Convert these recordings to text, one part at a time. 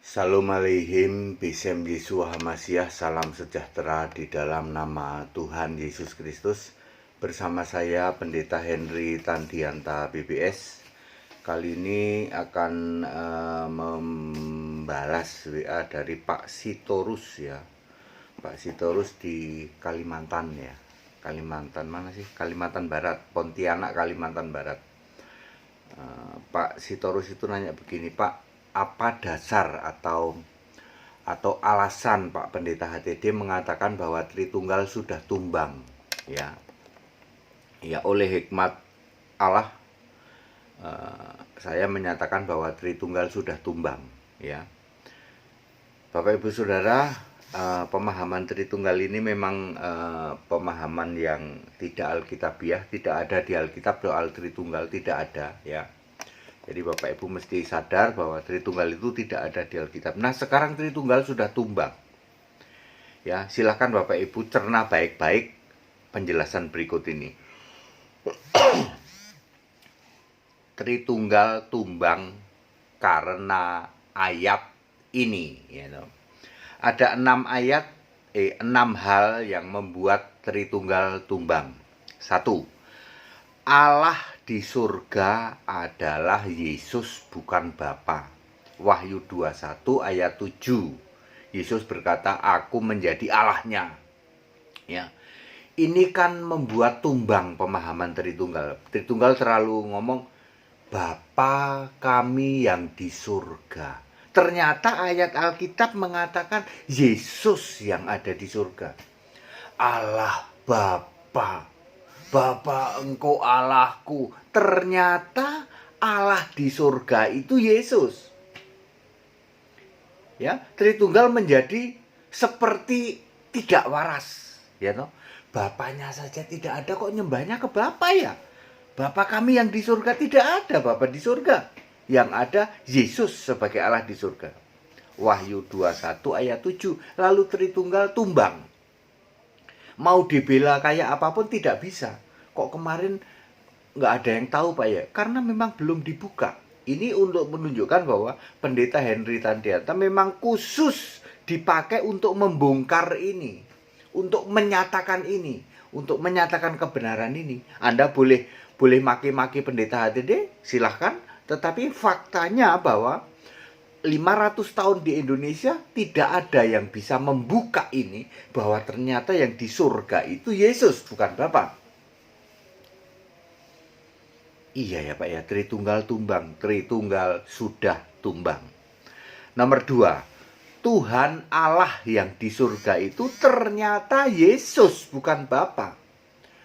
Shalom Aleihim, Bisem Yeshua Hamasiah, salam sejahtera di dalam nama Tuhan Yesus Kristus. Bersama saya Pendeta Henry Tandianta BBS. Kali ini akan membalas WA dari Pak Sitorus ya. Pak Sitorus di Kalimantan ya. Kalimantan mana sih? Kalimantan Barat, Pontianak, Kalimantan Barat. Pak Sitorus itu nanya begini, Pak, apa dasar atau alasan Pak Pendeta HTD mengatakan bahwa Tritunggal sudah tumbang ya oleh hikmat Allah, saya menyatakan bahwa Tritunggal sudah tumbang ya. Bapak Ibu Saudara, pemahaman Tritunggal ini memang pemahaman yang tidak alkitabiah, tidak ada di Alkitab soal Tritunggal, tidak ada ya. Jadi Bapak Ibu mesti sadar bahwa Tritunggal itu tidak ada di Alkitab. Nah, sekarang Tritunggal sudah tumbang. Ya, silakan Bapak Ibu cerna baik-baik penjelasan berikut ini. Tritunggal tumbang karena ayat ini, Ada 6 hal yang membuat Tritunggal tumbang. 1. Allah di surga adalah Yesus, bukan Bapa. Wahyu 21 ayat 7. Yesus berkata, "Aku menjadi Allahnya." Ya. Ini kan membuat tumbang pemahaman Tritunggal. Tritunggal terlalu ngomong Bapa kami yang di surga. Ternyata ayat Alkitab mengatakan Yesus yang ada di surga. Allah Bapa. Bapa engkau Allahku. Ternyata Allah di surga itu Yesus. Ya, Tritunggal menjadi seperti tidak waras, ya toh. Bapaknya saja tidak ada, kok nyembahnya ke Bapa ya? Bapa kami yang di surga, tidak ada Bapa di surga. Yang ada Yesus sebagai Allah di surga. Wahyu 21 ayat 7. Lalu Tritunggal tumbang. Mau dibela kayak apapun tidak bisa. Kok kemarin nggak ada yang tahu Pak ya? Karena memang belum dibuka. Ini untuk menunjukkan bahwa Pendeta Henry Tandianta memang khusus dipakai untuk membongkar ini, untuk menyatakan ini, untuk menyatakan kebenaran ini. Anda boleh maki-maki Pendeta HTD, silahkan. Tetapi faktanya bahwa 500 tahun di Indonesia tidak ada yang bisa membuka ini, bahwa ternyata yang di surga itu Yesus, bukan Bapa. Iya ya Pak ya, Tritunggal tumbang, Tritunggal sudah tumbang. Nomor 2, Tuhan Allah yang di surga itu ternyata Yesus, bukan Bapa.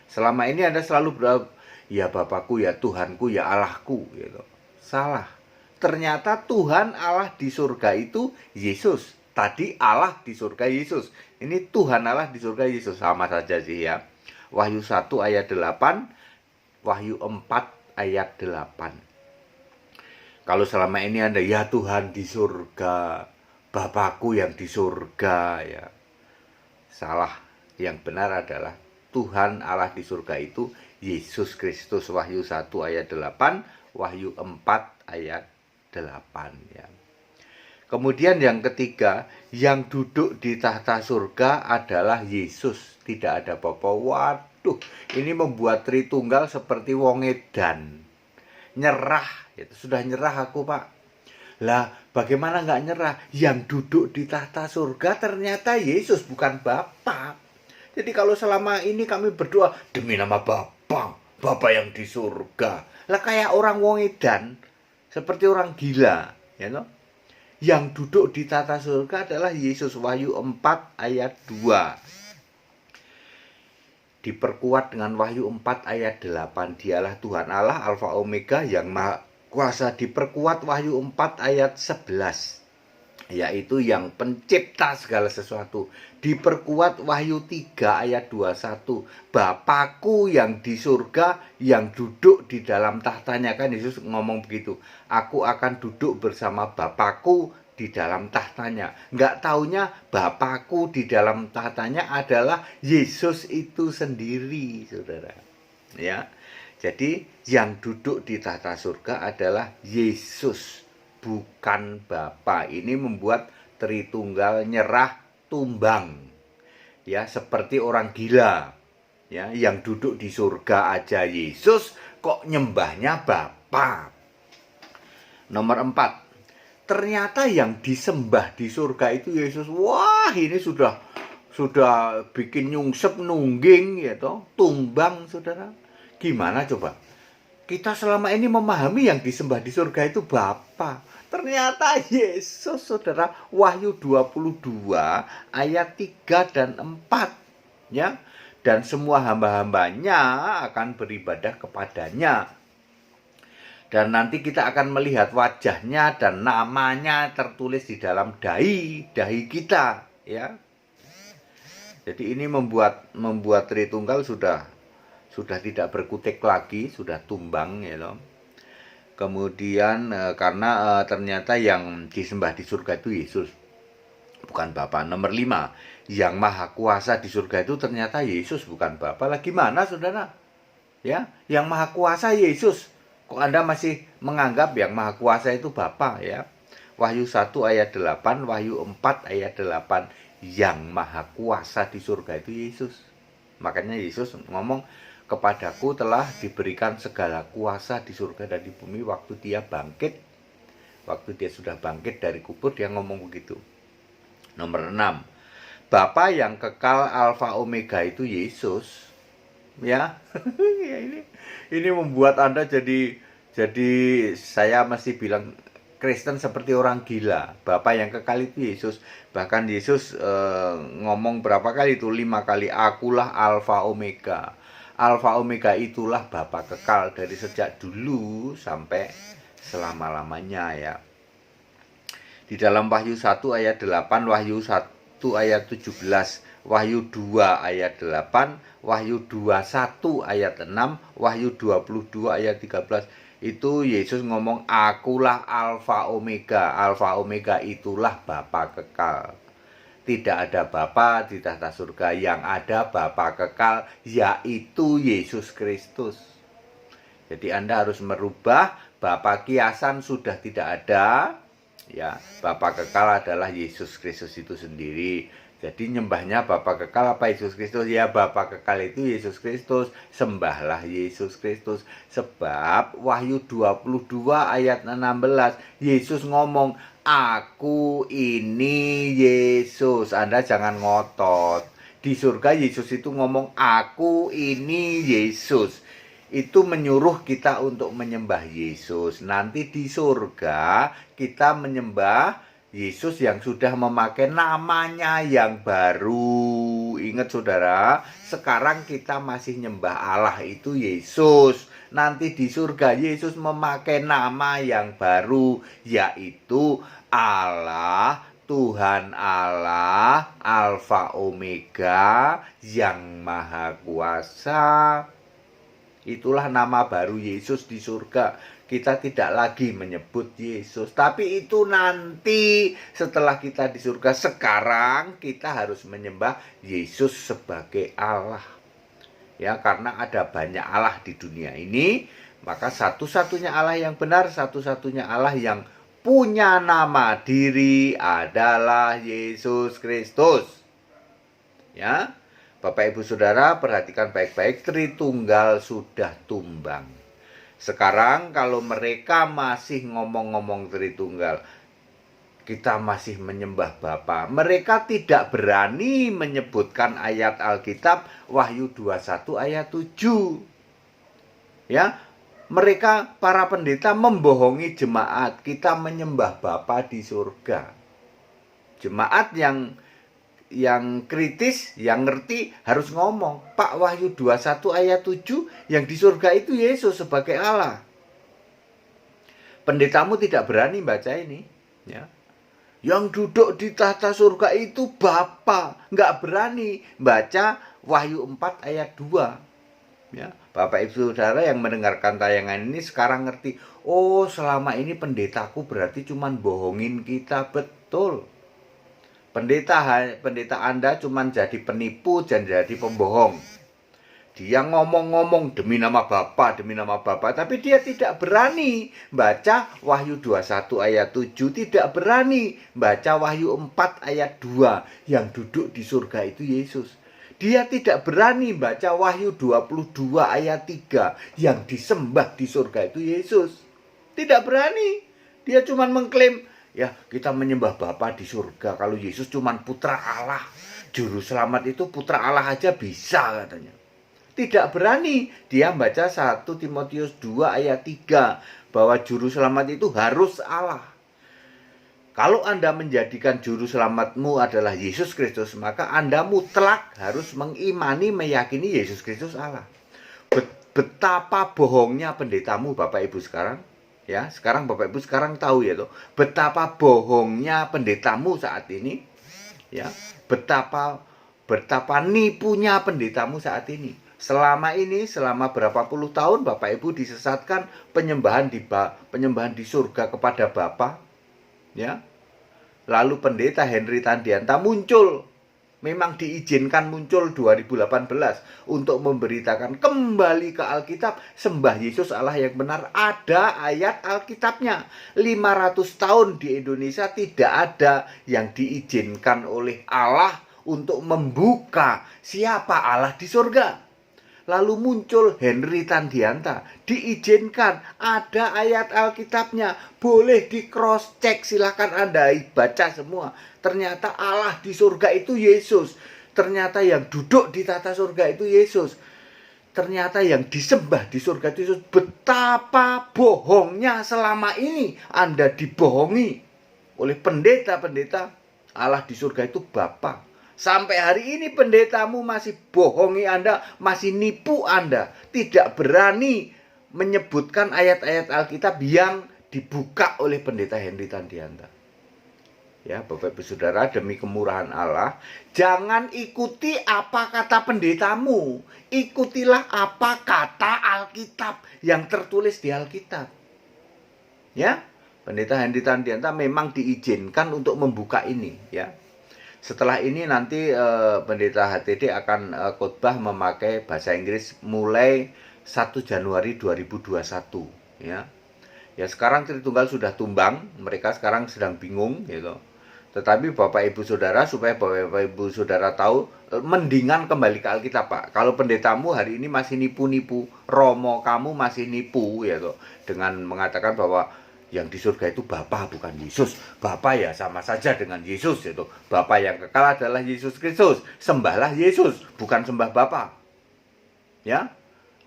Selama ini Anda selalu berdoa, ya Bapakku, ya Tuhanku, ya Allahku gitu. Salah. Ternyata Tuhan Allah di surga itu Yesus. Tadi Allah di surga Yesus. Ini Tuhan Allah di surga Yesus. Sama saja sih ya. Wahyu 1 ayat 8. Wahyu 4 ayat 8. Kalau selama ini Anda, ya Tuhan di surga, Bapakku yang di surga ya. Salah. Yang benar adalah Tuhan Allah di surga itu Yesus Kristus. Wahyu 1 ayat 8. Wahyu 4 ayat 8 ya. Kemudian yang ketiga, yang duduk di tahta surga adalah Yesus, tidak ada Bapa. Waduh, ini membuat Tritunggal seperti wong edan. Nyerah, itu sudah nyerah aku Pak. Lah, bagaimana nggak nyerah? Yang duduk di tahta surga ternyata Yesus, bukan Bapa. Jadi kalau selama ini kami berdoa demi nama Bapa, Bapa yang di surga, lah kayak orang wong edan, seperti orang gila, ya toh? Yang duduk di tata surga adalah Yesus. Wahyu 4 ayat 2. Diperkuat dengan Wahyu 4 ayat 8. Dialah Tuhan Allah, Alfa Omega, yang maha kuasa. Diperkuat Wahyu 4 ayat 11. Yaitu yang pencipta segala sesuatu. Diperkuat Wahyu 3 ayat 21. Bapakku yang di surga, yang duduk di dalam tahtanya. Kan Yesus ngomong begitu. Aku akan duduk bersama Bapakku di dalam tahtanya. Nggak taunya Bapakku di dalam tahtanya adalah Yesus itu sendiri, saudara. Ya, jadi yang duduk di tahta surga adalah Yesus, bukan Bapa. Ini membuat Tritunggal nyerah tumbang. Ya, seperti orang gila. Ya, yang duduk di surga aja Yesus kok nyembahnya Bapa. Nomor 4. Ternyata yang disembah di surga itu Yesus. Wah, ini sudah bikin nyungsep nungging ya toh, tumbang Saudara. Gimana coba? Kita selama ini memahami yang disembah di surga itu Bapa. Ternyata Yesus, Saudara, Wahyu 22 ayat 3 dan 4. Ya. Dan semua hamba-hambanya akan beribadah kepadanya. Dan nanti kita akan melihat wajahnya dan namanya tertulis di dalam dahi kita, ya. Jadi ini membuat Tritunggal sudah tidak berkutik lagi, sudah tumbang, ya loh. Kemudian karena ternyata yang disembah di surga itu Yesus, bukan Bapa. Nomor 5, yang maha kuasa di surga itu ternyata Yesus, bukan Bapa. Lah gimana Saudara? Ya, yang maha kuasa Yesus. Kok Anda masih menganggap yang maha kuasa itu Bapa, ya? Wahyu 1 ayat 8, Wahyu 4 ayat 8, yang maha kuasa di surga itu Yesus. Makanya Yesus ngomong, kepadaku telah diberikan segala kuasa di surga dan di bumi. Waktu dia bangkit, waktu dia sudah bangkit dari kubur, dia ngomong begitu. Nomor 6, Bapa yang kekal Alfa Omega itu Yesus. Ya, ya ini membuat Anda jadi saya masih bilang Kristen seperti orang gila. Bapa yang kekal itu Yesus. Bahkan Yesus ngomong berapa kali itu? 5 kali. Akulah Alfa Omega. Alfa Omega itulah Bapa kekal dari sejak dulu sampai selama-lamanya, ya. Di dalam Wahyu 1 ayat 8, Wahyu 1 ayat 17, Wahyu 2 ayat 8, Wahyu 21 ayat 6, Wahyu 22 ayat 13. Itu Yesus ngomong, akulah Alfa Omega. Alfa Omega itulah Bapa kekal. Tidak ada Bapa di tahta surga, yang ada Bapa kekal, yaitu Yesus Kristus. Jadi Anda harus merubah, Bapa kiasan sudah tidak ada. Ya, Bapa kekal adalah Yesus Kristus itu sendiri. Jadi nyembahnya Bapa kekal apa Yesus Kristus? Ya, Bapa kekal itu Yesus Kristus. Sembahlah Yesus Kristus. Sebab Wahyu 22 ayat 16, Yesus ngomong, aku ini Yesus. Anda jangan ngotot. Di surga Yesus itu ngomong, aku ini Yesus. Itu menyuruh kita untuk menyembah Yesus. Nanti di surga kita menyembah Yesus yang sudah memakai namanya yang baru. Ingat Saudara, sekarang kita masih nyembah Allah itu Yesus. Nanti di surga Yesus memakai nama yang baru, yaitu Allah, Tuhan Allah, Alfa Omega, yang maha kuasa. Itulah nama baru Yesus di surga. Kita tidak lagi menyebut Yesus. Tapi itu nanti setelah kita di surga. Sekarang kita harus menyembah Yesus sebagai Allah. Ya, karena ada banyak Allah di dunia ini. Maka satu-satunya Allah yang benar, satu-satunya Allah yang punya nama diri adalah Yesus Kristus. Ya. Bapak Ibu Saudara, perhatikan baik-baik, Tritunggal sudah tumbang. Sekarang kalau mereka masih ngomong-ngomong Tritunggal, kita masih menyembah Bapa. Mereka tidak berani menyebutkan ayat Alkitab Wahyu 21 ayat 7. Ya, mereka para pendeta membohongi jemaat. Kita menyembah Bapa di surga. Jemaat yang kritis, yang ngerti harus ngomong, Pak, Wahyu 21 ayat 7 yang di surga itu Yesus sebagai Allah. Pendetamu tidak berani baca ini, ya. Yang duduk di tahta surga itu Bapa, nggak berani baca Wahyu 4 ayat 2. Ya, Bapak Ibu Saudara yang mendengarkan tayangan ini sekarang ngerti, oh selama ini pendetaku berarti cuman bohongin kita. Betul. Pendeta Anda cuma jadi penipu dan jadi pembohong. Dia ngomong-ngomong demi nama Bapa, tapi dia tidak berani baca Wahyu 21 ayat 7, tidak berani baca Wahyu 4 ayat 2, yang duduk di surga itu Yesus. Dia tidak berani baca Wahyu 22 ayat 3, yang disembah di surga itu Yesus. Tidak berani. Dia cuma mengklaim, ya kita menyembah Bapa di surga, kalau Yesus cuma putra Allah. Juru selamat itu putra Allah aja bisa katanya. Tidak berani dia baca 1 Timotius 2 ayat 3 bahwa juru selamat itu harus Allah. Kalau Anda menjadikan juru selamatmu adalah Yesus Kristus, maka Anda mutlak harus mengimani, meyakini Yesus Kristus Allah. Betapa bohongnya pendetamu Bapak Ibu sekarang. Ya, sekarang Bapak Ibu sekarang tahu ya toh, betapa bohongnya pendetamu saat ini. Ya, betapa nipunya pendetamu saat ini. Selama berapa puluh tahun Bapak Ibu disesatkan penyembahan di surga kepada Bapa, ya. Lalu pendeta Henry Tandianta muncul, memang diizinkan muncul 2018 untuk memberitakan kembali ke Alkitab, sembah Yesus Allah yang benar. Ada ayat Alkitabnya. 500 tahun di Indonesia tidak ada yang diizinkan oleh Allah untuk membuka siapa Allah di surga. Lalu muncul Henry Tandianta, diizinkan, ada ayat Alkitabnya, boleh di cross check, silahkan Anda baca semua. Ternyata Allah di surga itu Yesus. Ternyata yang duduk di tata surga itu Yesus. Ternyata yang disembah di surga itu Yesus. Betapa bohongnya selama ini Anda dibohongi oleh pendeta-pendeta. Allah di surga itu Bapa. Sampai hari ini pendetamu masih bohongi Anda, masih nipu Anda. Tidak berani menyebutkan ayat-ayat Alkitab yang dibuka oleh pendeta Henry Tandianta. Ya, Bapak Ibu Saudara, demi kemurahan Allah, jangan ikuti apa kata pendetamu. Ikutilah apa kata Alkitab yang tertulis di Alkitab. Ya, pendeta Henry Tandianta memang diizinkan untuk membuka ini, ya. Setelah ini nanti pendeta HTD akan khotbah memakai bahasa Inggris mulai 1 Januari 2021, ya. Ya, sekarang Tritunggal sudah tumbang, mereka sekarang sedang bingung gitu. Tetapi Bapak Ibu Saudara, supaya Bapak Ibu Saudara tahu, mendingan kembali ke Alkitab, Pak. Kalau pendetamu hari ini masih nipu-nipu, romo kamu masih nipu ya toh, dengan mengatakan bahwa yang di surga itu Bapa bukan Yesus. Bapa ya sama saja dengan Yesus itu. Bapa yang kekal adalah Yesus Kristus. Sembahlah Yesus, bukan sembah Bapa. Ya.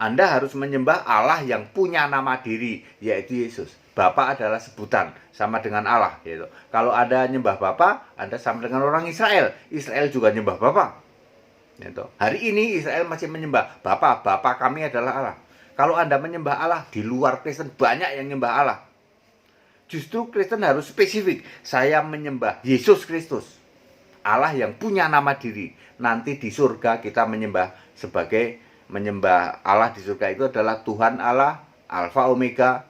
Anda harus menyembah Allah yang punya nama diri, yaitu Yesus. Bapa adalah sebutan, sama dengan Allah gitu. Kalau Anda nyembah Bapa, Anda sama dengan orang Israel. Israel juga nyembah Bapa. Gitu. Hari ini Israel masih menyembah Bapa. Bapa kami adalah Allah. Kalau Anda menyembah Allah, di luar Kristen banyak yang menyembah Allah. Justru Kristen harus spesifik. Saya menyembah Yesus Kristus, Allah yang punya nama diri. Nanti di surga kita menyembah Allah di surga itu adalah Tuhan Allah, Alfa Omega,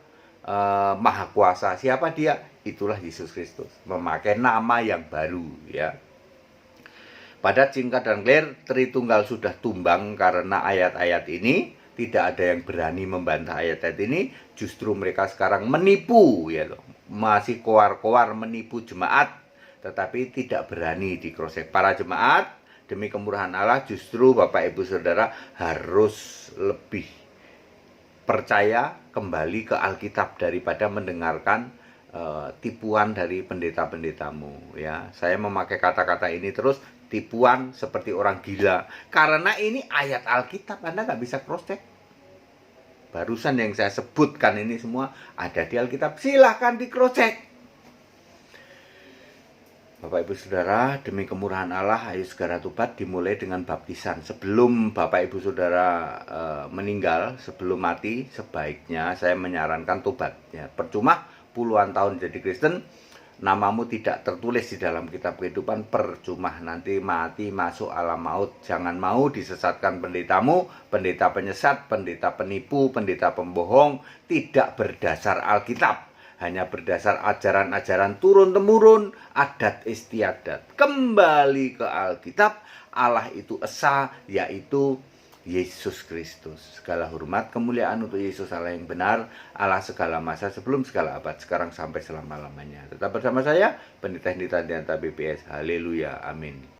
Maha Kuasa. Siapa dia? Itulah Yesus Kristus. Memakai nama yang baru, ya. Padat, singkat, dan clear, Tritunggal sudah tumbang karena ayat-ayat ini. Tidak ada yang berani membantah ayat-ayat ini. Justru mereka sekarang menipu, ya loh. Masih koar-koar menipu jemaat, tetapi tidak berani dikrosek. Para jemaat, demi kemurahan Allah, justru Bapak Ibu Saudara harus lebih percaya kembali ke Alkitab daripada mendengarkan tipuan dari pendeta-pendetamu, ya. Saya memakai kata-kata ini terus, tipuan seperti orang gila, karena ini ayat Alkitab, Anda nggak bisa cross check. Barusan yang saya sebutkan ini semua ada di Alkitab, silahkan di cross check. Bapak Ibu Saudara, demi kemurahan Allah, ayo segera tobat, dimulai dengan baptisan. Sebelum Bapak Ibu Saudara meninggal, sebelum mati, sebaiknya saya menyarankan tobat, ya. Percuma puluhan tahun jadi Kristen, namamu tidak tertulis di dalam kitab kehidupan, percuma, nanti mati masuk alam maut. Jangan mau disesatkan pendetamu, pendeta penyesat, pendeta penipu, pendeta pembohong, tidak berdasar Alkitab, hanya berdasar ajaran-ajaran turun-temurun, adat istiadat. Kembali ke Alkitab. Allah itu esa, yaitu Yesus Kristus. Segala hormat, kemuliaan untuk Yesus Allah yang benar, Allah segala masa, sebelum segala abad, sekarang sampai selama-lamanya. Tetap bersama saya, Pendeta Hendita Dianta BPS. Haleluya, amin.